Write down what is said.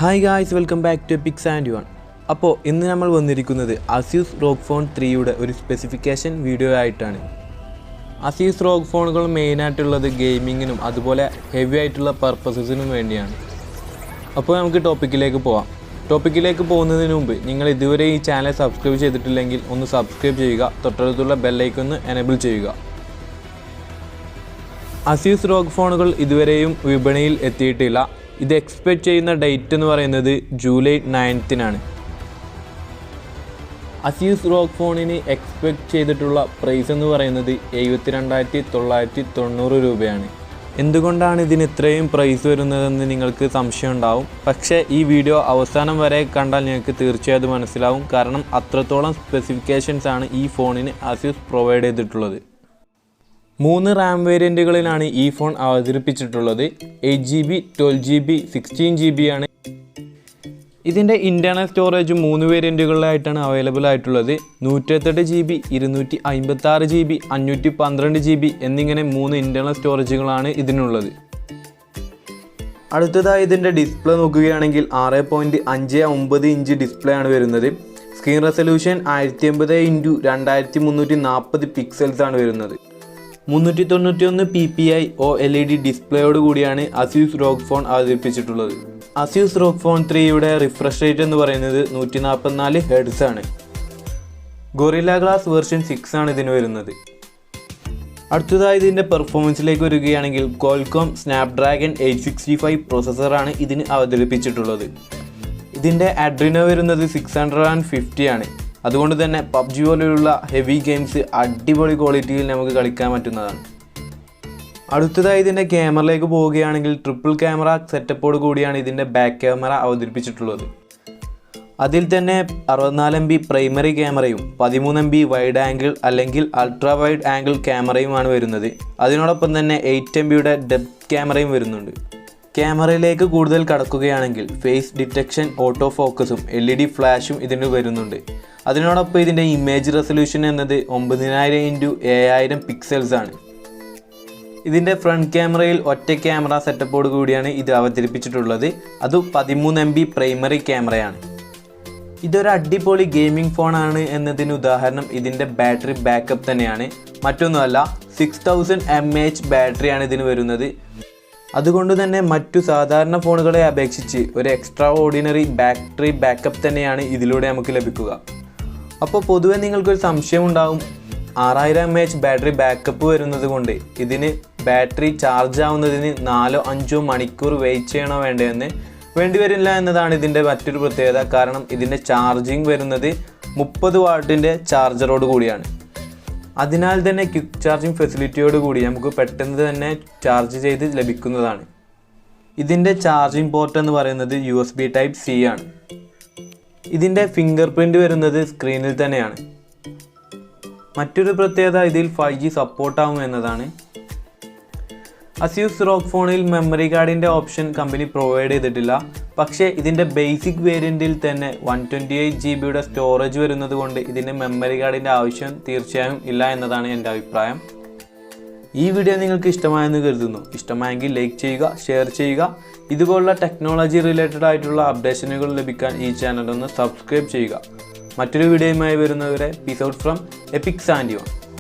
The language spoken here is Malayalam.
Hi guys, welcome back to PUBG. അപ്പോൾ ഇന്ന് നമ്മൾ വന്നിരിക്കുന്നത് Asus ROG Phone 3യുടെ ഒരു സ്പെസിഫിക്കേഷൻ വീഡിയോ ആയിട്ടാണ്. Asus ROG ഫോണുകൾ മെയിൻ ആയിട്ടുള്ളത് ഗെയിമിങ്ങിനും അതുപോലെ ഹെവി ആയിട്ടുള്ള പർപ്പസസിനും വേണ്ടിയാണ്. അപ്പോൾ നമുക്ക് ടോപ്പിക്കിലേക്ക് പോവാം. ടോപ്പിക്കിലേക്ക് പോകുന്നതിന് മുമ്പ് നിങ്ങൾ ഇതുവരെ ഈ ചാനൽ സബ്സ്ക്രൈബ് ചെയ്തിട്ടില്ലെങ്കിൽ ഒന്ന് സബ്സ്ക്രൈബ് ചെയ്യുക, തൊട്ടടുത്തുള്ള ബെൽ ഐക്കൺ ഒന്ന് എനേബിൾ ചെയ്യുക. Asus ROG ഫോണുകൾ ഇതുവരെയും വിപണിയിൽ എത്തിയിട്ടില്ല. ഇത് എക്സ്പെക്റ്റ് ചെയ്യുന്ന ഡേറ്റ് എന്ന് പറയുന്നത് ജൂലൈ 9-നാണ്. Asus ROG ഫോണിന് എക്സ്പെക്റ്റ് ചെയ്തിട്ടുള്ള പ്രൈസ് എന്ന് പറയുന്നത് 72,990 രൂപയാണ്. എന്തുകൊണ്ടാണ് ഇതിന് ഇത്രയും പ്രൈസ് വരുന്നതെന്ന് നിങ്ങൾക്ക് സംശയം ഉണ്ടാവും. പക്ഷേ ഈ വീഡിയോ അവസാനം വരെ കണ്ടാൽ നിങ്ങൾക്ക് തീർച്ചയായും മനസ്സിലാവും. കാരണം അത്രത്തോളം സ്പെസിഫിക്കേഷൻസ് ആണ് ഈ ഫോണിന് Asus പ്രൊവൈഡ് ചെയ്തിട്ടുള്ളത്. 3 റാം വേരിയൻറ്റുകളിലാണ് ഈ ഫോൺ അവതരിപ്പിച്ചിട്ടുള്ളത്. 8GB, 12GB, 16GB ആണ്. ഇതിൻ്റെ ഇൻറ്റേർണൽ സ്റ്റോറേജ് 3 വേരിയൻറ്റുകളിലായിട്ടാണ് അവൈലബിൾ ആയിട്ടുള്ളത്. 128GB, 256GB, 512GB എന്നിങ്ങനെ 3 ഇൻറ്റേർണൽ സ്റ്റോറേജുകളാണ് ഇതിനുള്ളത്. അടുത്തതായി ഇതിൻ്റെ ഡിസ്പ്ലേ നോക്കുകയാണെങ്കിൽ 6.59 ഇഞ്ച് ഡിസ്പ്ലേ ആണ് വരുന്നത്. സ്ക്രീൻ റെസൊല്യൂഷൻ 1080x2340 പിക്സൽസ് ആണ് വരുന്നത്. 391 ppi OLED ഡിസ്പ്ലേയോട് കൂടിയാണ് Asus ROG ഫോൺ അവതരിപ്പിച്ചിട്ടുള്ളത്. Asus ROG Phone 3യുടെ റിഫ്രഷ് റേറ്റ് എന്ന് പറയുന്നത് 144 Hz ആണ്. ഗൊറില്ല ഗ്ലാസ് വേർഷൻ 6 ആണ് ഇതിന് വരുന്നത്. അടുത്തതായി ഇതിൻ്റെ പെർഫോമൻസിലേക്ക് വരികയാണെങ്കിൽ Qualcomm Snapdragon 865 പ്രോസസ്സറാണ് ഇതിന് അവതരിപ്പിച്ചിട്ടുള്ളത്. ഇതിൻ്റെ അഡ്രീനോ വരുന്നത് 650 ആണ്. അതുകൊണ്ട് തന്നെ PUBG പോലെയുള്ള ഹെവി ഗെയിംസ് അടിപൊളി ക്വാളിറ്റിയിൽ നമുക്ക് കളിക്കാൻ പറ്റുന്നതാണ്. അടുത്തതായി ഇതിൻ്റെ ക്യാമറയിലേക്ക് പോവുകയാണെങ്കിൽ ട്രിപ്പിൾ ക്യാമറ സെറ്റപ്പോട് കൂടിയാണ് ഇതിൻ്റെ ബാക്ക് ക്യാമറ അവതരിപ്പിച്ചിട്ടുള്ളത്. അതിൽ തന്നെ 64MB പ്രൈമറി ക്യാമറയും 13MB വൈഡ് ആംഗിൾ അല്ലെങ്കിൽ അൾട്രാ വൈഡ് ആംഗിൾ ക്യാമറയുമാണ് വരുന്നത്. അതിനോടൊപ്പം തന്നെ 8MBയുടെ ഡെപ്ത് ക്യാമറയും വരുന്നുണ്ട്. ക്യാമറയിലേക്ക് കൂടുതൽ കടക്കുകയാണെങ്കിൽ ഫേസ് ഡിറ്റക്ഷൻ, ഓട്ടോ ഫോക്കസും LED ഫ്ലാഷും ഇതിന് വരുന്നുണ്ട്. അതിനോടൊപ്പം ഇതിൻ്റെ ഇമേജ് റെസൊല്യൂഷൻ എന്നത് 9000x7000 പിക്സൽസ് ആണ്. ഇതിൻ്റെ ഫ്രണ്ട് ക്യാമറയിൽ ഒറ്റ ക്യാമറ സെറ്റപ്പോട് കൂടിയാണ് ഇത് അവതരിപ്പിച്ചിട്ടുള്ളത്. അത് 13MB പ്രൈമറി ക്യാമറയാണ്. ഇതൊരു അടിപൊളി ഗെയിമിംഗ് ഫോണാണ് എന്നതിന് ഉദാഹരണം ഇതിൻ്റെ ബാറ്ററി ബാക്കപ്പ് തന്നെയാണ്. മറ്റൊന്നുമല്ല, 6000 mAh ബാറ്ററിയാണ് ഇതിന് വരുന്നത്. അതുകൊണ്ട് തന്നെ മറ്റു സാധാരണ ഫോണുകളെ അപേക്ഷിച്ച് ഒരു എക്സ്ട്രാ ഓർഡിനറി ബാറ്ററി ബാക്കപ്പ് തന്നെയാണ് ഇതിലൂടെ നമുക്ക് ലഭിക്കുക. അപ്പോൾ പൊതുവെ നിങ്ങൾക്കൊരു സംശയം ഉണ്ടാവും, 6000 mAh ബാറ്ററി ബാക്കപ്പ് വരുന്നത് കൊണ്ട് ഇതിന് ബാറ്ററി ചാർജ് ആവുന്നതിന് 4-5 മണിക്കൂർ വെയിറ്റ് ചെയ്യണോ വേണ്ടതെന്ന്. വേണ്ടിവരില്ല എന്നതാണ് ഇതിൻ്റെ മറ്റൊരു പ്രത്യേകത. കാരണം ഇതിൻ്റെ ചാർജിങ് വരുന്നത് 30 വാട്ടിൻ്റെ ചാർജറോട് കൂടിയാണ്. അതിനാൽ തന്നെ ക്വിക്ക് ചാർജിങ് ഫെസിലിറ്റിയോട് കൂടി നമുക്ക് പെട്ടെന്ന് തന്നെ ചാർജ് ചെയ്ത് ലഭിക്കുന്നതാണ്. ഇതിൻ്റെ ചാർജിങ് പോർട്ട് എന്ന് പറയുന്നത് USB Type-C ആണ്. ഇതിൻ്റെ ഫിംഗർ പ്രിൻ്റ് വരുന്നത് സ്ക്രീനിൽ തന്നെയാണ്. മറ്റൊരു പ്രത്യേകത ഇതിൽ 5G സപ്പോർട്ടാവും എന്നതാണ്. Asus ROG ഫോണിൽ മെമ്മറി കാർഡിൻ്റെ ഓപ്ഷൻ കമ്പനി പ്രൊവൈഡ് ചെയ്തിട്ടില്ല. പക്ഷേ ഇതിൻ്റെ ബേസിക് വേരിയൻറ്റിൽ തന്നെ 128GBയുടെ സ്റ്റോറേജ് വരുന്നത് കൊണ്ട് ഇതിൻ്റെ മെമ്മറി കാർഡിൻ്റെ ആവശ്യം തീർച്ചയായും ഇല്ല എന്നതാണ് എൻ്റെ അഭിപ്രായം. ഈ വീഡിയോ നിങ്ങൾക്ക് ഇഷ്ടമായെന്ന് കരുതുന്നു. ഇഷ്ടമായെങ്കിൽ ലൈക്ക് ചെയ്യുക, ഷെയർ ചെയ്യുക. ഇതുപോലുള്ള ടെക്നോളജി റിലേറ്റഡ് ആയിട്ടുള്ള അപ്ഡേഷനുകൾ ലഭിക്കാൻ ഈ ചാനൽ ഒന്ന് സബ്സ്ക്രൈബ് ചെയ്യുക. മറ്റൊരു വീഡിയോയുമായി വരുന്നവരെ പീസ് ഔട്ട് ഫ്രം PUBG.